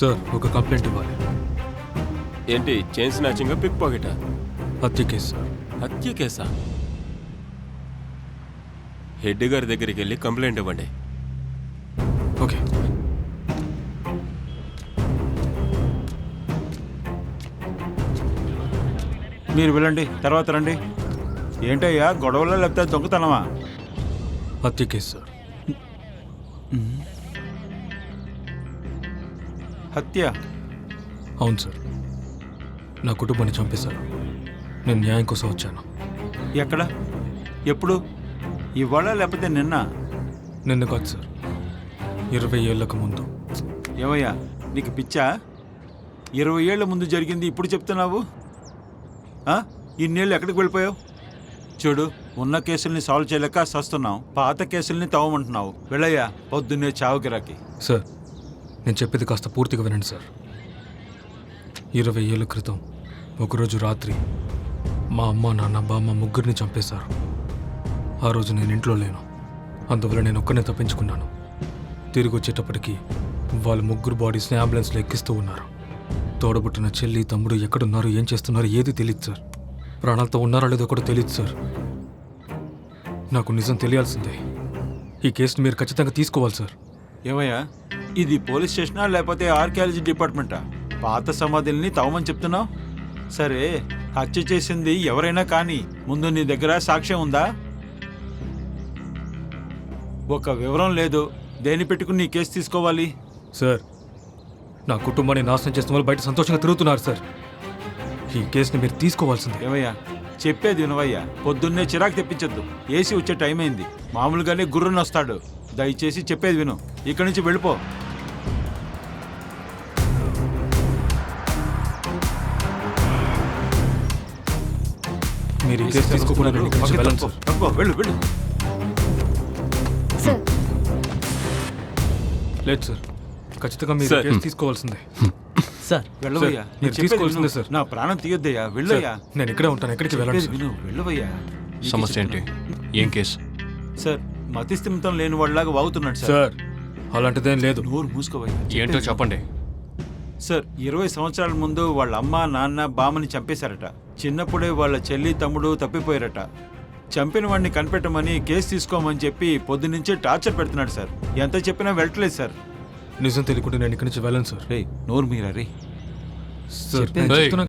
Sir ఒక complaint ఇవ్వాలి. ఏంటి చైన్ స్నాచింగ్ పిక్ పాకెటా? హత్య కేసు సార్. హత్య కేసా? హెడ్ గారి దగ్గరికి వెళ్ళి కంప్లైంట్ ఇవ్వండి. ఓకే. మీరు వెళ్ళండి, తర్వాత రండి. ఏంటయ్యా గొడవలో లేకపోతే దొంగతనమా? హత్య కేసు సార్. హత్య? అవును సార్, నా కుటుంబాన్ని చంపేశారు. నేను న్యాయం కోసం వచ్చాను. ఎక్కడ? ఎప్పుడు? ఇవాళ లేకపోతే నిన్న? నిన్న కాదు సార్, 20 ఏళ్లకు ముందు. ఏమయ్యా నీకు పిచ్చా? 20 ఏళ్ల ముందు జరిగింది ఇప్పుడు చెప్తున్నావు? ఇన్నేళ్ళు ఎక్కడికి వెళ్ళిపోయావు? చూడు, ఉన్న కేసుల్ని సాల్వ్ చేయలేక సస్తున్నాం, పాత కేసుల్ని తవ్వమంటున్నావు. వెళ్ళయ్యా, పొద్దున్నే చావుకిరాకి. సార్ నేను చెప్పేది కాస్త పూర్తిగా వినండి సార్. 20 ఏళ్ల క్రితం ఒకరోజు రాత్రి మా అమ్మ, నాన్న, బామ్మ ముగ్గురిని చంపేశారు. ఆ రోజు నేను ఇంట్లో లేను, అందువల్ల నేను ఒక్కనే తప్పించుకున్నాను. తిరిగి వచ్చేటప్పటికి వాళ్ళ ముగ్గురు బాడీస్ని అంబులెన్స్లో ఎక్కిస్తూ ఉన్నారు. తోడబుట్టిన చెల్లి, తమ్ముడు ఎక్కడున్నారు, ఏం చేస్తున్నారు ఏది తెలియదు సార్. ప్రాణాలతో ఉన్నారా లేదో కూడా తెలియదు సార్. నాకు నిజం తెలియాల్సిందే. ఈ కేసుని మీరు ఖచ్చితంగా తీసుకోవాలి సార్. ఏమయ్యా ఇది పోలీస్ స్టేషనా లేకపోతే ఆర్కియాలజీ డిపార్ట్మెంటా? పాత సమాధుల్ని తవ్వమని చెప్తున్నావు. సరే, హత్య చేసింది ఎవరైనా కానీ ముందు నీ దగ్గర సాక్ష్యం ఉందా? ఒక వివరం లేదు, దేని పెట్టుకుని నీ కేసు తీసుకోవాలి? సార్ నా కుటుంబాన్ని నాశనం చేసిన వాళ్ళు బయట సంతోషంగా తిరుగుతున్నారు సార్. ఈ కేసుని మీరు తీసుకోవాల్సిందే. ఏమయ్యా చెప్పేది వినవయ్యా, పొద్దున్నే చిరాకు తెప్పించొద్దు. ఏసీ వచ్చే టైం అయింది, మామూలుగానే గుర్రుని వస్తాడు. దయచేసి చెప్పేది విను, ఇక్కడి నుంచి వెళ్ళిపో. మీరు ఈ కేసు తీసుకోకుండా నేను ఇక్కడి నుంచి వెళ్ళను సార్. వెళ్ళు వెళ్ళు. సార్ లేదు సార్, ఖచ్చితంగా మీరు సార్. కేసు తీసుకోవాల్సిందే. సార్ వెళ్ళవయ్యా, సార్, నేను మీరు చెప్పేది తీసుకోవాల్సిందే విను. సార్. నా ప్రాణం తీయొద్దయ్యా, సార్, వెళ్ళయ్యా. నేను ఇక్కడే ఉంటాను, ఎక్కడికి వెళ్ళండి చెప్పేది సార్. విను, వెళ్ళవయ్యా. నీకే సమస్య ఏంటి? చెప్తున్నా. ఏం కేసు? సార్ మతిస్థిమితం లేని వాళ్ళలాగా వాగుతున్నాడు సార్. సార్ అలాంటిదేం లేదు. నోరు మూసుకోవయ్యా. ఏంటో చెప్పండి. సార్ 20 సంవత్సరాల ముందు వాళ్ళ అమ్మ, నాన్న, బామ్మని చంపేశారట. చిన్నప్పుడే వాళ్ళ చెల్లి, తమ్ముడు తప్పిపోయారట. చంపిన వాడిని కనిపెట్టమని కేసు తీసుకోమని చెప్పి పొద్దున్నుంచే టార్చర్ పెడుతున్నాడు సార్. ఎంత చెప్పినా వెళ్ళట్లేదు సార్. నిజం తెలియకుండా నేను ఇక్కడి నుంచి వెళ్ళను సార్. రే నోరు మీరా రే. సార్ నేను ఏయ్. చెప్తున్నా